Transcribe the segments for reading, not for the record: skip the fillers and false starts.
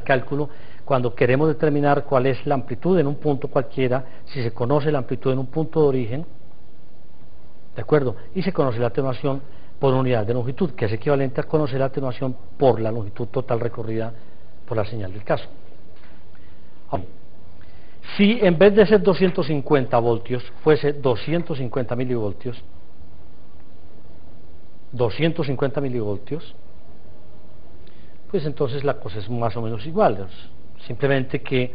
cálculo cuando queremos determinar cuál es la amplitud en un punto cualquiera, si se conoce la amplitud en un punto de origen, ¿de acuerdo? Y se conoce la atenuación por unidad de longitud, que es equivalente a conocer la atenuación por la longitud total recorrida por la señal del caso. Si en vez de ser 250 voltios fuese 250 milivoltios, pues entonces la cosa es más o menos igual, simplemente que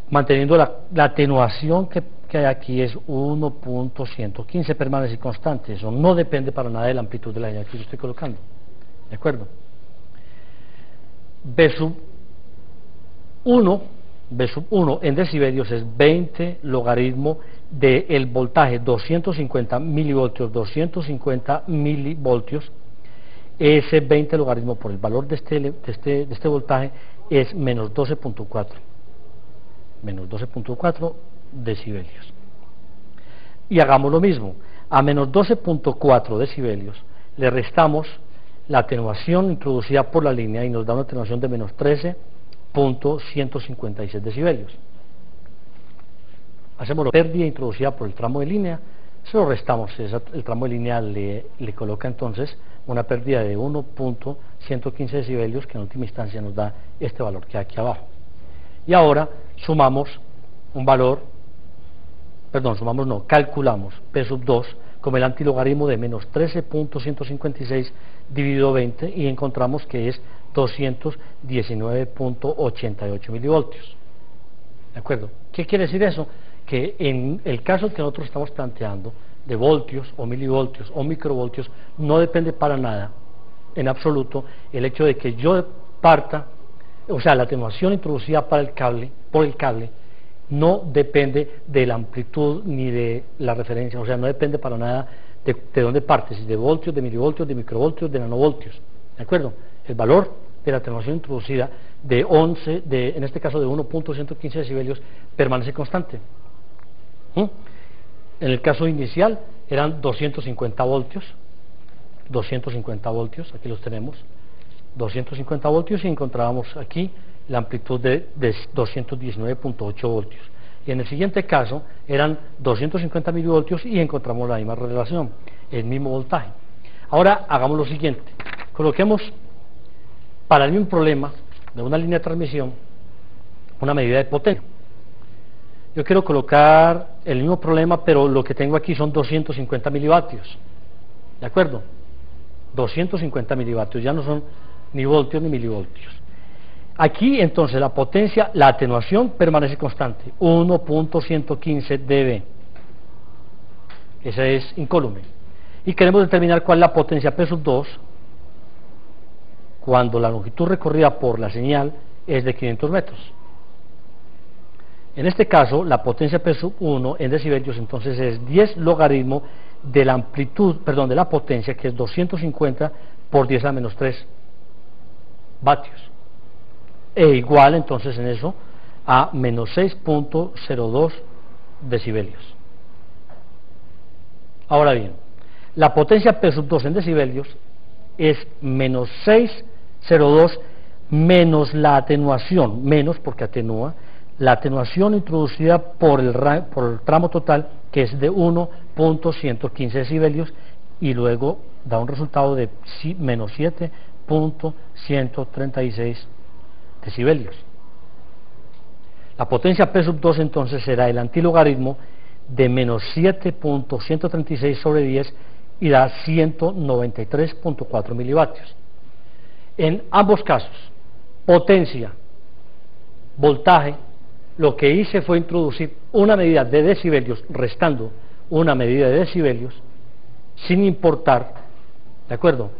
manteniendo la atenuación que hay aquí es 1.115, permanece constante, eso no depende para nada de la amplitud de la señal que yo estoy colocando, ¿de acuerdo? B sub 1 en decibelios es 20 logaritmo del voltaje 250 milivoltios, ese 20 logaritmo por el valor de este voltaje es menos 12.4 decibelios. Y hagamos lo mismo, a menos 12.4 decibelios le restamos la atenuación introducida por la línea y nos da una atenuación de menos 13.156 decibelios. Hacemos la pérdida introducida por el tramo de línea, se lo restamos, el tramo de línea le coloca entonces una pérdida de 1.115 decibelios, que en última instancia nos da este valor que hay aquí abajo. Y ahora calculamos P sub 2 como el antilogaritmo de menos 13.156 dividido 20 y encontramos que es 219.88 milivoltios. ¿De acuerdo? ¿Qué quiere decir eso? Que en el caso que nosotros estamos planteando de voltios o milivoltios o microvoltios no depende para nada en absoluto el hecho de que yo parta, o sea, la atenuación introducida por el cable no depende de la amplitud ni de la referencia, o sea, no depende para nada de dónde parte, si de voltios, de milivoltios, de microvoltios, de nanovoltios, ¿de acuerdo? El valor de la atenuación introducida en este caso de 1.115 decibelios permanece constante. En el caso inicial eran 250 voltios, aquí los tenemos, 250 voltios y encontrábamos aquí la amplitud de 219.8 voltios. Y en el siguiente caso eran 250 milivoltios y encontramos la misma relación, el mismo voltaje. Ahora hagamos lo siguiente, coloquemos para el mismo problema de una línea de transmisión una medida de potencia. Yo quiero colocar el mismo problema, pero lo que tengo aquí son 250 milivatios, ¿de acuerdo? 250 milivatios, ya no son ni voltios ni milivoltios. Aquí entonces la potencia, la atenuación permanece constante, 1.115 dB, esa es incólume. Y queremos determinar cuál es la potencia P sub 2 cuando la longitud recorrida por la señal es de 500 metros. En este caso, la potencia P sub 1 en decibelios entonces es 10 logaritmo de la amplitud, perdón, de la potencia, que es 250 por 10 a la menos 3 vatios. E igual entonces en eso a menos 6.02 decibelios. Ahora bien, la potencia P sub 2 en decibelios es menos 6.02 menos la atenuación, menos porque atenúa, la atenuación introducida por el tramo total, que es de 1.115 decibelios, y luego da un resultado de menos 7.136 decibelios. La potencia P sub 2 entonces será el antilogaritmo de menos 7.136 sobre 10 y da 193.4 milivatios. En ambos casos, potencia, voltaje, lo que hice fue introducir una medida de decibelios, restando una medida de decibelios, sin importar, ¿de acuerdo?,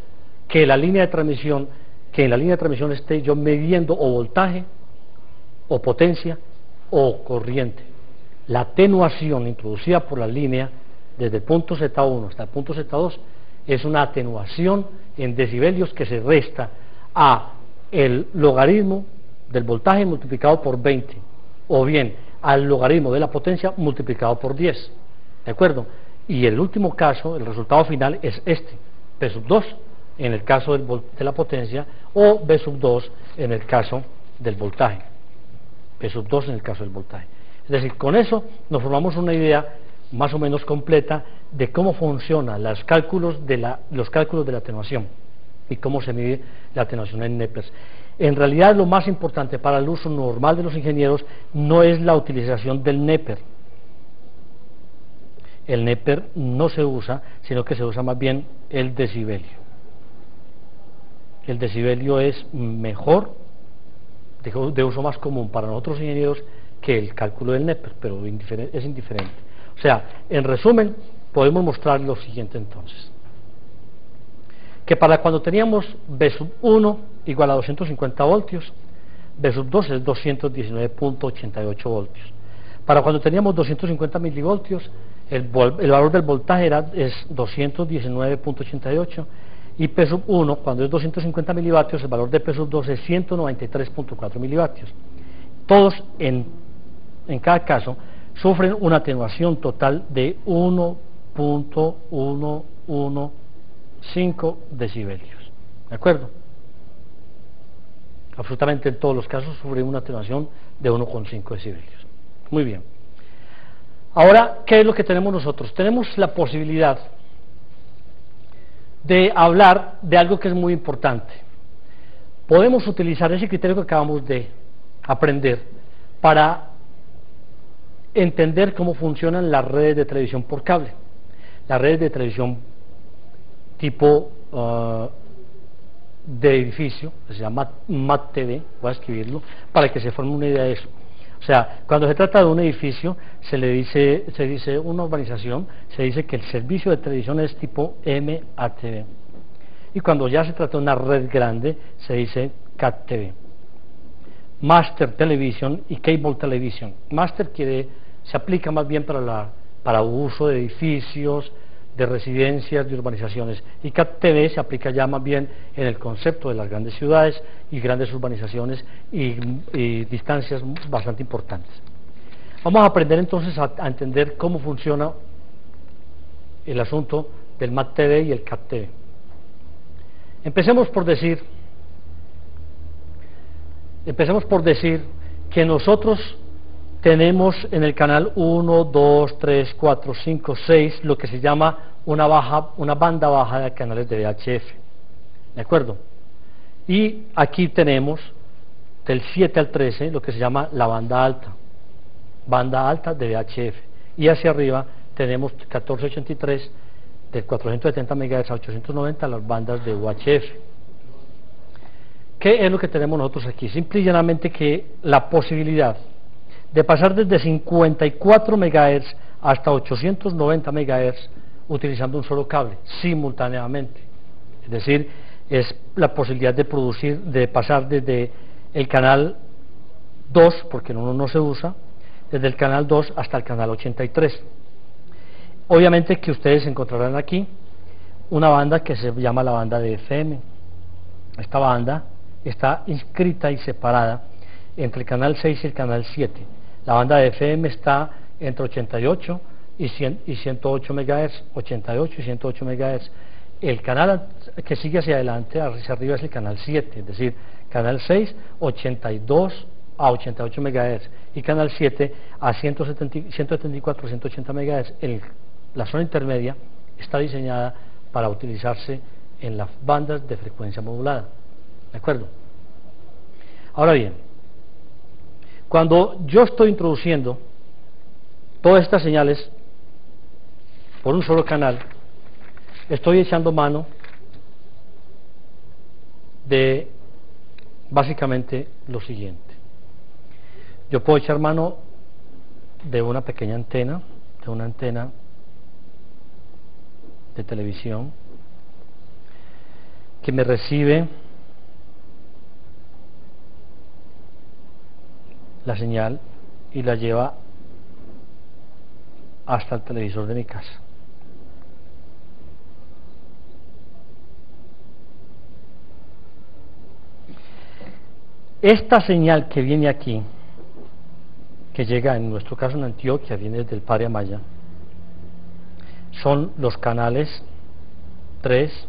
que en la línea de transmisión esté yo midiendo o voltaje, o potencia, o corriente. La atenuación introducida por la línea desde el punto Z1 hasta el punto Z2 es una atenuación en decibelios que se resta a el logaritmo del voltaje multiplicado por 20, o bien al logaritmo de la potencia multiplicado por 10, ¿de acuerdo? Y el último caso, el resultado final es este, P sub 2 en el caso de la potencia, o B sub 2 en el caso del voltaje, P sub 2 en el caso del voltaje. Es decir, con eso nos formamos una idea más o menos completa de cómo funcionan los cálculos de la atenuación y cómo se mide la atenuación en Nepers. En realidad lo más importante para el uso normal de los ingenieros no es la utilización del Nepper. El Nepper no se usa, sino que se usa más bien el decibelio. El decibelio es mejor, de uso más común para nosotros ingenieros que el cálculo del Nepper, pero es indiferente. O sea, en resumen, podemos mostrar lo siguiente entonces: que para cuando teníamos B sub 1 igual a 250 voltios, B sub 2 es 219.88 voltios. Para cuando teníamos 250 milivoltios, el valor del voltaje es 219.88, y P sub 1, cuando es 250 milivatios, el valor de P sub 2 es 193.4 milivatios. Todos en cada caso sufren una atenuación total de 1.115 decibelios. ¿De acuerdo? Absolutamente en todos los casos sufren una atenuación de 1,5 decibelios. Muy bien. Ahora, ¿qué es lo que tenemos nosotros? Tenemos la posibilidad de hablar de algo que es muy importante. Podemos utilizar ese criterio que acabamos de aprender para entender cómo funcionan las redes de televisión por cable, las redes de televisión tipo de edificio, que se llama MAT-TV, voy a escribirlo para que se forme una idea de eso. O sea, cuando se trata de un edificio, se dice una urbanización, se dice que el servicio de televisión es tipo MATV, y cuando ya se trata de una red grande, se dice CAT-TV. Master Television y Cable Television. Master se aplica más bien para uso de edificios, de residencias, de urbanizaciones, y CAT-TV se aplica ya más bien en el concepto de las grandes ciudades y grandes urbanizaciones y distancias bastante importantes. Vamos a aprender entonces a entender cómo funciona el asunto del MAT-TV y el CAT-TV. Empecemos por decir que nosotros tenemos en el canal 1, 2, 3, 4, 5, 6 lo que se llama una banda baja de canales de VHF, ¿de acuerdo? Y aquí tenemos del 7 al 13 lo que se llama la banda alta de VHF, y hacia arriba tenemos 1483 de 470 MHz a 890 las bandas de UHF. ¿Qué es lo que tenemos nosotros aquí? Simple y llanamente que la posibilidad de pasar desde 54 MHz hasta 890 MHz utilizando un solo cable simultáneamente. Es decir, es la posibilidad de pasar desde el canal 2, porque el 1 no se usa, desde el canal 2 hasta el canal 83. Obviamente que ustedes encontrarán aquí una banda que se llama la banda de FM. Esta banda está inscrita y separada entre el canal 6 y el canal 7. La banda de FM está entre 88 y 108 MHz, 88 y 108 MHz. El canal que sigue hacia adelante, hacia arriba, es el canal 7, es decir, canal 6, 82 a 88 MHz, y canal 7 a 174, 180 MHz. La zona intermedia está diseñada para utilizarse en las bandas de frecuencia modulada. ¿De acuerdo? Ahora bien, cuando yo estoy introduciendo todas estas señales por un solo canal, estoy echando mano de básicamente lo siguiente. Yo puedo echar mano de una pequeña antena, de una antena de televisión que me recibe la señal y la lleva hasta el televisor de mi casa. Esta señal que viene aquí, que llega en nuestro caso en Antioquia, viene desde el Padre Amaya, son los canales 3,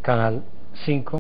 canal 5